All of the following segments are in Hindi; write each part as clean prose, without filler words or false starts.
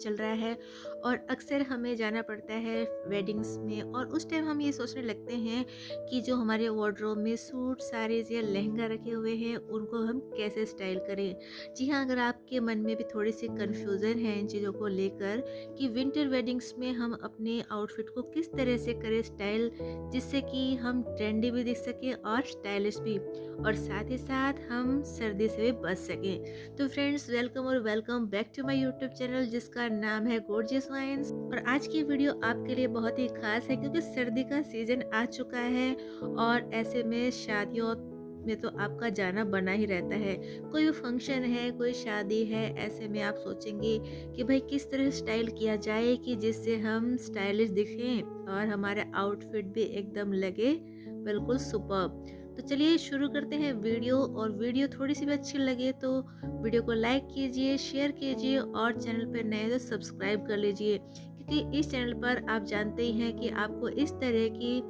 चल रहा है और अक्सर हमें जाना पड़ता है वेडिंग्स में, और उस टाइम हम ये सोचने लगते हैं कि जो हमारे वार्डरोब में सूट, साड़ीज़ या लहंगा रखे हुए हैं उनको हम कैसे स्टाइल करें। जी हाँ, अगर आपके मन में भी थोड़ी सी कन्फ्यूज़न है इन चीज़ों को लेकर कि विंटर वेडिंग्स में हम अपने आउटफिट को किस तरह से करें स्टाइल, जिससे कि हम ट्रेंडी भी दिख सकें और स्टाइलिश भी, और साथ ही साथ हम सर्दी से भी बच सकें। तो फ्रेंड्स, वेलकम और welcome back to my YouTube channel जिसका नाम है गॉर्जियस वाइन्स। और आज की वीडियो आपके लिए बहुत ही खास है क्योंकि सर्दी का सीजन आ चुका है और ऐसे में शादियों में तो आपका जाना बना ही रहता है। कोई भी फंक्शन है, कोई शादी है, ऐसे में आप सोचेंगे कि भाई किस तरह स्टाइल किया जाए कि जिससे हम स्टाइलिश दिखें और हमारा आउटफिट भी एकदम लगे बिल्कुल सुपर्ब। तो चलिए शुरू करते हैं वीडियो, और वीडियो थोड़ी सी भी अच्छी लगे तो वीडियो को लाइक कीजिए, शेयर कीजिए और चैनल पर नए तो सब्सक्राइब कर लीजिए, क्योंकि इस चैनल पर आप जानते ही हैं कि आपको इस तरह की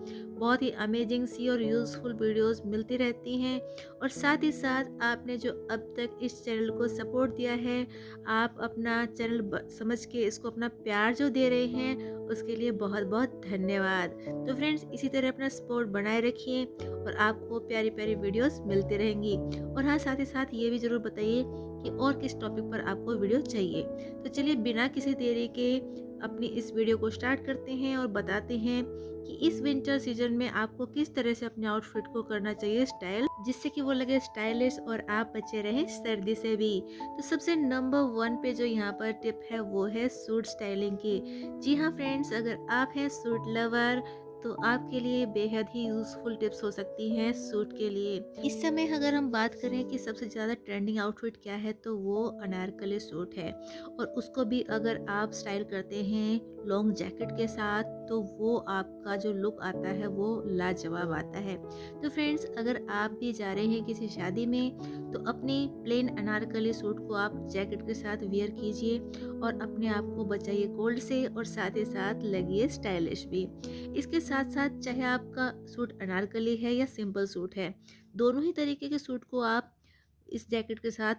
बहुत ही अमेजिंग सी और यूज़फुल वीडियोस मिलती रहती हैं। और साथ ही साथ आपने जो अब तक इस चैनल को सपोर्ट दिया है, आप अपना चैनल समझ के इसको अपना प्यार जो दे रहे हैं, उसके लिए बहुत बहुत धन्यवाद। तो फ्रेंड्स, इसी तरह अपना सपोर्ट बनाए रखिए और आपको प्यारी प्यारी वीडियोस मिलती रहेंगी। और हाँ, साथ ही साथ ये भी ज़रूर बताइए कि और किस टॉपिक पर आपको वीडियो चाहिए। तो चलिए बिना किसी देरी के अपनी इस वीडियो को स्टार्ट करते हैं और बताते हैं कि इस विंटर सीजन में आपको किस तरह से अपने आउटफिट को करना चाहिए स्टाइल, जिससे कि वो लगे स्टाइलिश और आप बचे रहें सर्दी से भी। तो सबसे नंबर 1 पे जो यहाँ पर टिप है वो है सूट स्टाइलिंग की। जी हाँ फ्रेंड्स, अगर आप हैं सूट लवर तो आपके लिए बेहद ही यूज़फुल टिप्स हो सकती हैं सूट के लिए। इस समय अगर हम बात करें कि सबसे ज़्यादा ट्रेंडिंग आउटफिट क्या है, तो वो अनारकली सूट है। और उसको भी अगर आप स्टाइल करते हैं लॉन्ग जैकेट के साथ, तो वो आपका जो लुक आता है वो लाजवाब आता है। तो फ्रेंड्स, अगर आप भी जा रहे हैं किसी शादी में, तो अपनी प्लेन अनारकली सूट को आप जैकेट के साथ वियर कीजिए और अपने आप को बचाइए कोल्ड से, और साथ ही साथ लगिए स्टाइलिश भी। इसके साथ साथ चाहे आपका सूट अनारकली है या सिंपल सूट है, दोनों ही तरीके के सूट को आप इस जैकेट के साथ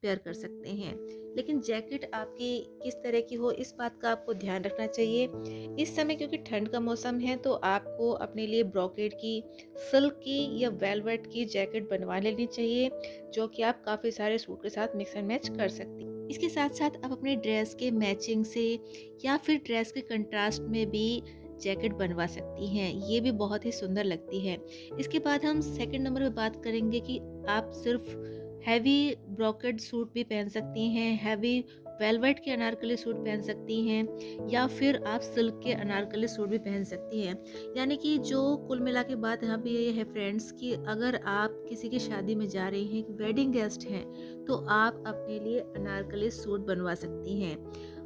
पेयर कर सकते हैं। लेकिन जैकेट आपकी किस तरह की हो, इस बात का आपको ध्यान रखना चाहिए। इस समय क्योंकि ठंड का मौसम है, तो आपको अपने लिए ब्रोकेड की, सिल्क की या वेलवेट की जैकेट बनवा लेनी चाहिए, जो कि आप काफ़ी सारे सूट के साथ मिक्स एंड मैच कर सकती हैं। इसके साथ साथ आप अपने ड्रेस के मैचिंग से या फिर ड्रेस के कंट्रास्ट में भी जैकेट बनवा सकती हैं, ये भी बहुत ही सुंदर लगती है। इसके बाद हम सेकंड नंबर पे बात करेंगे कि आप सिर्फ हैवी ब्रोकेड सूट भी पहन सकती हैं, हैवी वेलवेट के अनारकली सूट पहन सकती हैं, या फिर आप सिल्क के अनारकली सूट भी पहन सकती हैं। यानी कि जो कुल मिला के बात यहाँ पे ये है फ्रेंड्स कि अगर आप किसी की शादी में जा रही हैं, वेडिंग गेस्ट हैं, तो आप अपने लिए अनारकली सूट बनवा सकती हैं।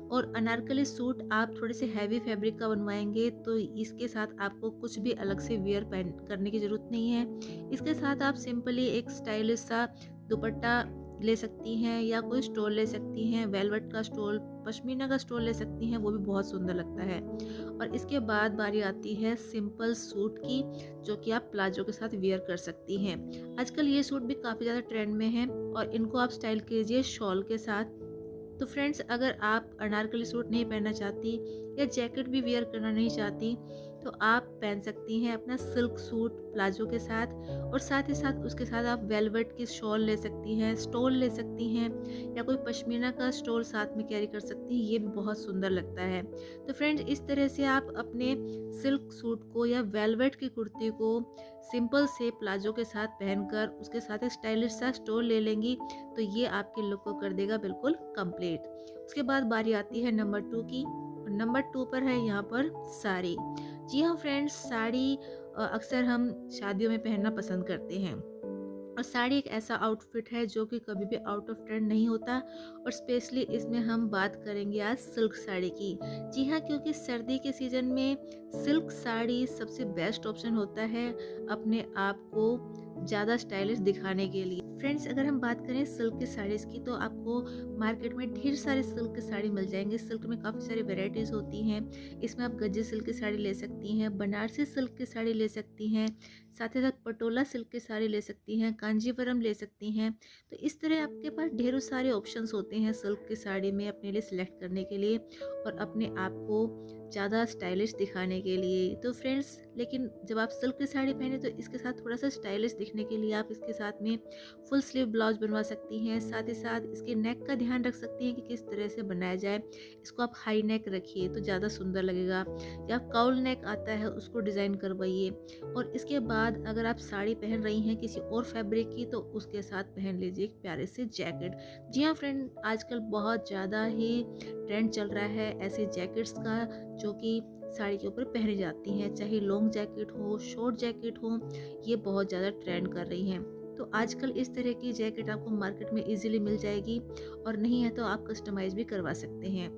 और अनारकली सूट आप थोड़े से हैवी फैब्रिक का बनवाएंगे, तो इसके साथ आपको कुछ भी अलग से वियर पहन करने की ज़रूरत नहीं है। इसके साथ आप सिंपली एक स्टाइलिश सा दुपट्टा ले सकती हैं या कोई स्टोल ले सकती हैं, वेलवेट का स्टोल, पश्मीना का स्टोल ले सकती हैं, वो भी बहुत सुंदर लगता है। और इसके बाद बारी आती है सिंपल सूट की, जो कि आप प्लाजो के साथ वियर कर सकती हैं। आजकल ये सूट भी काफ़ी ज़्यादा ट्रेंड में है और इनको आप स्टाइल कीजिए शॉल के साथ। तो फ्रेंड्स, अगर आप अनारकली सूट नहीं पहनना चाहती या जैकेट भी वियर करना नहीं चाहती, तो आप पहन सकती हैं अपना सिल्क सूट प्लाजो के साथ, और साथ ही साथ उसके साथ आप वेलवेट की शॉल ले सकती हैं, स्टोल ले सकती हैं, या कोई पश्मीना का स्टोल साथ में कैरी कर सकती हैं, ये भी बहुत सुंदर लगता है। तो फ्रेंड्स, इस तरह से आप अपने सिल्क सूट को या वेलवेट की कुर्ती को सिंपल से प्लाजो के साथ पहनकर उसके साथ एक स्टाइलिश सा स्टोल ले लेंगी, तो ये आपके लुक को कर देगा बिल्कुल कंप्लीट। उसके बाद बारी आती है नंबर 2 की, और नंबर 2 पर है यहाँ पर साड़ी। जी हाँ फ्रेंड्स, साड़ी अक्सर हम शादियों में पहनना पसंद करते हैं, और साड़ी एक ऐसा आउटफिट है जो कि कभी भी आउट ऑफ ट्रेंड नहीं होता। और स्पेशली इसमें हम बात करेंगे आज सिल्क साड़ी की। जी हाँ, क्योंकि सर्दी के सीजन में सिल्क साड़ी सबसे बेस्ट ऑप्शन होता है अपने आप को ज़्यादा स्टाइलिश दिखाने के लिए। फ्रेंड्स, अगर हम बात करें सिल्क की साड़ीज़ की, तो आपको मार्केट में ढेर सारे सिल्क की साड़ी मिल जाएंगे। सिल्क में काफ़ी सारी वेराइटीज़ होती हैं। इसमें आप गज्जी सिल्क की साड़ी ले सकती हैं, बनारसी सिल्क की साड़ी ले सकती हैं, साथ ही साथ पटोला सिल्क की साड़ी ले सकती हैं, कांजीवरम ले सकती हैं। तो इस तरह आपके पास ढेरों सारे ऑप्शंस होते हैं सिल्क की साड़ी में अपने लिए सिलेक्ट करने के लिए और अपने आप को ज़्यादा स्टाइलिश दिखाने के लिए। तो फ्रेंड्स, लेकिन जब आप सिल्क की साड़ी पहने तो इसके साथ थोड़ा सा स्टाइलिश दिखने के लिए आप इसके साथ में फुल स्लीव ब्लाउज बनवा सकती हैं। साथ ही साथ इसके नेक का ध्यान रख सकती हैं कि किस तरह से बनाया जाए। इसको आप हाई नेक रखिए तो ज़्यादा सुंदर लगेगा, या काउल नेक आता है उसको डिज़ाइन करवाइए। और इसके बाद अगर आप साड़ी पहन रही हैं किसी और फैब्रिक की, तो उसके साथ पहन लीजिए एक प्यारे से जैकेट। जी हाँ फ्रेंड, आजकल बहुत ज़्यादा ही ट्रेंड चल रहा है ऐसे जैकेट्स का जो कि साड़ी के ऊपर पहनी जाती हैं, चाहे लॉन्ग जैकेट हो, शॉर्ट जैकेट हो, ये बहुत ज़्यादा ट्रेंड कर रही हैं। तो आजकल इस तरह की जैकेट आपको मार्केट में इजीली मिल जाएगी, और नहीं है तो आप कस्टमाइज़ भी करवा सकते हैं।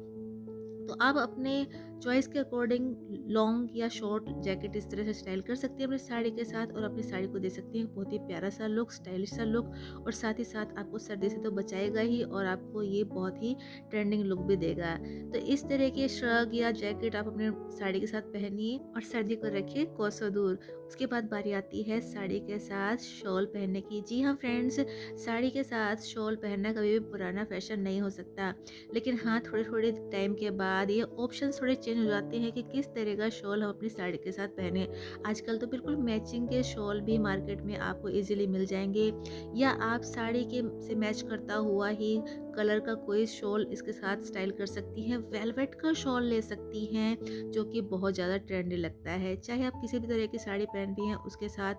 तो आप अपने चॉइस के अकॉर्डिंग लॉन्ग या शॉर्ट जैकेट इस तरह से स्टाइल कर सकती हैं अपनी साड़ी के साथ, और अपनी साड़ी को दे सकती हैं बहुत ही प्यारा सा लुक, स्टाइलिश सा लुक, और साथ ही साथ आपको सर्दी से तो बचाएगा ही, और आपको ये बहुत ही ट्रेंडिंग लुक भी देगा। तो इस तरह के श्रग या जैकेट आप अपने साड़ी के साथ पहनिए और सर्दी को रखिए कोसों दूर। उसके बाद बारी आती है साड़ी के साथ शॉल पहनने की। जी हाँ फ्रेंड्स, साड़ी के साथ शॉल पहनना कभी भी पुराना फैशन नहीं हो सकता, लेकिन हाँ, थोड़े थोड़े टाइम के बाद ये ऑप्शंस थोड़े चेंज हो जाते हैं कि किस तरह का शॉल हम अपनी साड़ी के साथ पहने। आजकल तो बिल्कुल मैचिंग के शॉल भी मार्केट में आपको इजीली मिल जाएंगे, या आप साड़ी के से मैच करता हुआ ही कलर का कोई शॉल इसके साथ स्टाइल कर सकती हैं। वेलवेट का शॉल ले सकती हैं जो कि बहुत ज़्यादा ट्रेंडी लगता है। चाहे आप किसी भी तरह की साड़ी पहन रही हैं, उसके साथ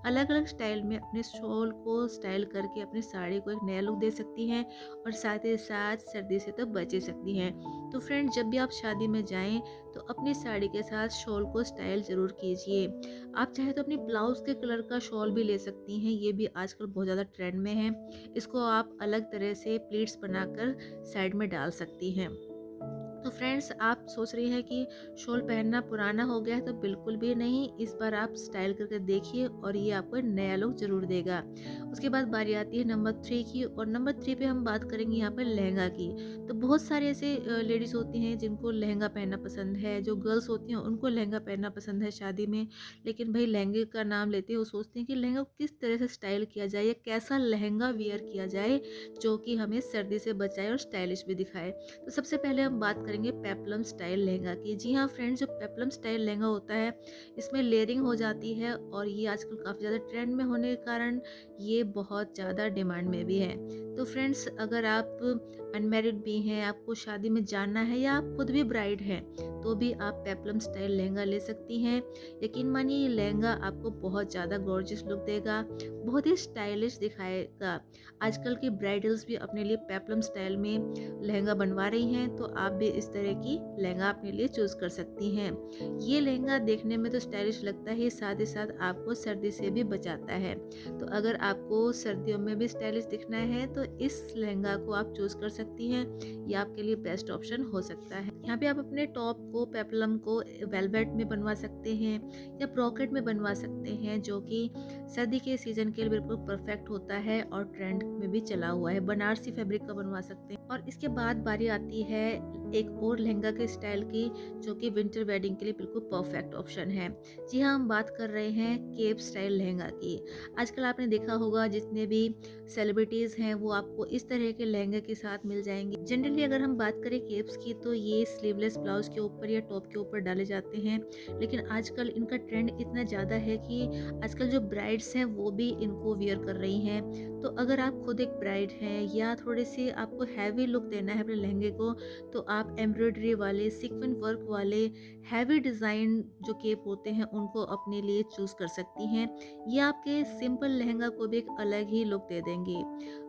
अलग अलग स्टाइल में अपने शॉल को स्टाइल करके अपनी साड़ी को एक नया लुक दे सकती हैं, और साथ ही साथ सर्दी से तो बच ही सकती हैं। तो फ्रेंड, जब भी आप शादी में जाएं तो अपनी साड़ी के साथ शॉल को स्टाइल ज़रूर कीजिए। आप चाहे तो अपनी ब्लाउज़ के कलर का शॉल भी ले सकती हैं, ये भी आजकल बहुत ज़्यादा ट्रेंड में है। इसको आप अलग तरह से प्लीट्स बनाकर साइड में डाल सकती हैं। तो फ्रेंड्स, आप सोच रही हैं कि शॉल पहनना पुराना हो गया है, तो बिल्कुल भी नहीं। इस बार आप स्टाइल करके देखिए और ये आपको नया लुक ज़रूर देगा। उसके बाद बारी आती है नंबर 3 की, और नंबर 3 पे हम बात करेंगे यहाँ पर लहंगा की। तो बहुत सारे ऐसे लेडीज़ होती हैं जिनको लहंगा पहनना पसंद है, जो गर्ल्स होती हैं उनको लहंगा पहनना पसंद है शादी में। लेकिन भाई, लहंगे का नाम लेते हैं वो सोचते हैं कि लहंगा को किस तरह से स्टाइल किया जाए, या कैसा लहंगा वियर किया जाए जो कि हमें सर्दी से बचाए और स्टाइलिश भी दिखाए। तो सबसे पहले हम बात करेंगे पेप्लम स्टाइल लहंगा की। जी हाँ फ्रेंड्स, जो पेप्लम स्टाइल लहंगा होता है, इसमें लेयरिंग हो जाती है, और ये आजकल काफ़ी ज़्यादा ट्रेंड में होने के कारण ये बहुत ज़्यादा डिमांड में भी है। तो फ्रेंड्स, अगर आप अनमैरिड भी हैं, आपको शादी में जाना है, या आप खुद भी ब्राइड हैं, तो भी आप पेप्लम स्टाइल लहंगा ले सकती हैं। यकीन मानिए, ये लहंगा आपको बहुत ज़्यादा गॉर्जियस लुक देगा, बहुत ही स्टाइलिश दिखाएगा। आजकल की ब्राइडल्स भी अपने लिए पेप्लम स्टाइल में लहंगा बनवा रही हैं, तो आप भी इस तरह की लहंगा अपने लिए चूज़ कर सकती हैं। ये लहंगा देखने में तो स्टाइलिश लगता है, साथ ही साथ आपको सर्दी से भी बचाता है। तो अगर आपको सर्दियों में भी स्टाइलिश दिखना है तो इस लहंगा को आप चूज़ कर सकती हैं। ये आपके लिए बेस्ट ऑप्शन हो सकता है। यहाँ पे आप अपने टॉप को, पेप्लम को वेलवेट में बनवा सकते हैं या ब्रॉकेट में बनवा सकते हैं, जो कि सर्दी के सीजन के लिए बिल्कुल परफेक्ट होता है और ट्रेंड में भी चला हुआ है। बनारसी फैब्रिक का बनवा सकते हैं। और इसके बाद बारी आती है एक और लहंगा के स्टाइल की, जो कि विंटर वेडिंग के लिए बिल्कुल परफेक्ट ऑप्शन है। जी हाँ, हम बात कर रहे हैं केप स्टाइल लहंगा की। आजकल आपने देखा होगा जितने भी सेलिब्रिटीज़ हैं वो आपको इस तरह के लहंगे के साथ मिल जाएंगे। जनरली अगर हम बात करें केप्स की, तो ये स्लीवलेस ब्लाउज के ऊपर या टॉप के ऊपर डाले जाते हैं, लेकिन आजकल इनका ट्रेंड इतना ज़्यादा है कि आजकल जो ब्राइड्स हैं वो भी इनको वियर कर रही हैं। तो अगर आप खुद एक ब्राइड हैं, या थोड़े से आपको हैवी लुक देना है अपने लहंगे को, तो आप एम्ब्रॉयडरी वाले, सीक्वेंस वर्क वाले, हैवी डिज़ाइन जो केप होते हैं उनको अपने लिए चूज़ कर सकती हैं। ये आपके सिंपल लहंगा को भी एक अलग ही लुक दे देंगे।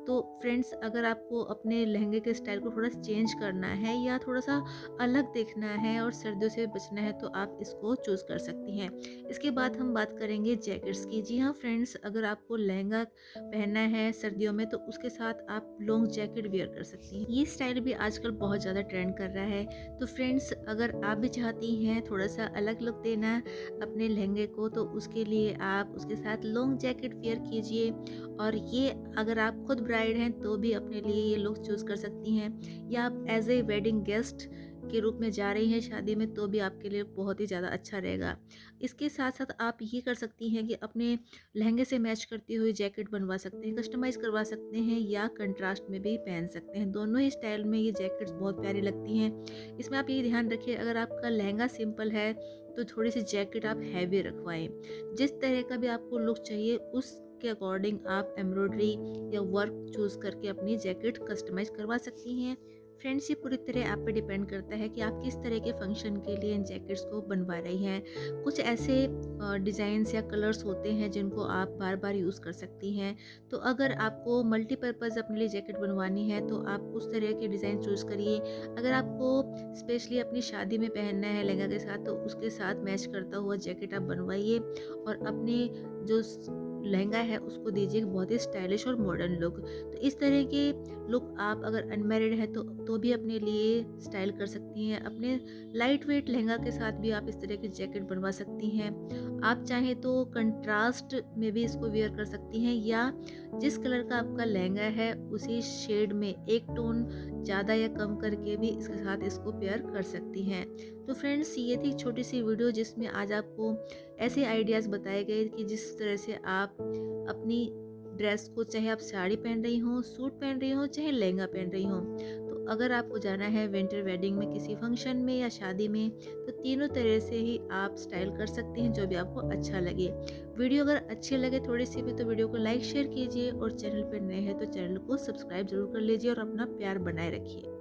तो फ्रेंड्स, अगर आपको अपने लहंगे के स्टाइल को थोड़ा चेंज करना है या थोड़ा-सा अलग दिखना है और सर्दियों से बचना है, तो आप इसको चूज़ कर सकती हैं। इसके बाद हम बात करेंगे जैकेट्स की। जी हाँ फ्रेंड्स, अगर आपको लहंगा पहनना है सर्दियों में, तो उसके साथ आप लॉन्ग जैकेट वियर कर सकती हैं। ये स्टाइल भी आजकल बहुत ज़्यादा ट्रेंड कर रहा है। तो फ्रेंड्स, अगर आप भी चाहती हैं थोड़ा-सा अलग लुक देना अपने लहंगे को, तो उसके लिए आप उसके साथ लॉन्ग जैकेट वियर कीजिए। और ये अगर आप खुद ब्राइड हैं तो भी अपने लिए ये लुक चूज़ कर सकती हैं, या आप एज ए वेडिंग गेस्ट के रूप में जा रही हैं शादी में, तो भी आपके लिए बहुत ही ज़्यादा अच्छा रहेगा। इसके साथ साथ आप ये कर सकती हैं कि अपने लहंगे से मैच करती हुई जैकेट बनवा सकते हैं, कस्टमाइज़ करवा सकते हैं, या कंट्रास्ट में भी पहन सकते हैं। दोनों ही स्टाइल में ये जैकेट्स बहुत प्यारी लगती हैं। इसमें आप ये ध्यान रखिए, अगर आपका लहंगा सिंपल है तो थोड़ी सी जैकेट आप हैवी रखवाएं। जिस तरह का भी आपको लुक चाहिए उसके अकॉर्डिंग आप एम्ब्रॉयडरी या वर्क चूज़ करके अपनी जैकेट कस्टमाइज़ करवा सकती हैं। फ्रेंड्स, ये पूरी तरह आप पे डिपेंड करता है कि आप किस तरह के फंक्शन के लिए इन जैकेट्स को बनवा रही हैं। कुछ ऐसे डिज़ाइंस या कलर्स होते हैं जिनको आप बार बार यूज़ कर सकती हैं। तो अगर आपको मल्टीपर्पज़ अपने लिए जैकेट बनवानी है तो आप उस तरह के डिज़ाइन चूज़ करिए। अगर आपको स्पेशली अपनी शादी में पहनना है लहंगा के साथ, तो उसके साथ मैच करता हुआ जैकेट आप बनवाइए और अपने जो लहंगा है उसको दीजिए बहुत ही स्टाइलिश और मॉडर्न लुक। तो इस तरह के लुक आप अगर अनमैरिड है तो भी अपने लिए स्टाइल कर सकती हैं। अपने लाइट वेट लहंगा के साथ भी आप इस तरह की जैकेट बनवा सकती हैं। आप चाहें तो कंट्रास्ट में भी इसको वेयर कर सकती हैं, या जिस कलर का आपका लहंगा है उसी शेड में एक टोन ज़्यादा या कम करके भी इसके साथ इसको पेयर कर सकती हैं। तो फ्रेंड्स, ये थी छोटी सी वीडियो जिसमें आज आपको ऐसे आइडियाज़ बताए गए कि जिस तरह से आप अपनी ड्रेस को, चाहे आप साड़ी पहन रही हों, सूट पहन रही हों, चाहे लहंगा पहन रही हों, तो अगर आपको जाना है विंटर वेडिंग में, किसी फंक्शन में या शादी में, तो तीनों तरह से ही आप स्टाइल कर सकती हैं जो भी आपको अच्छा लगे। वीडियो अगर अच्छी लगे थोड़ी सी भी तो वीडियो को लाइक शेयर कीजिए, और चैनल पर नए हैं तो चैनल को सब्सक्राइब जरूर कर लीजिए और अपना प्यार बनाए रखिए।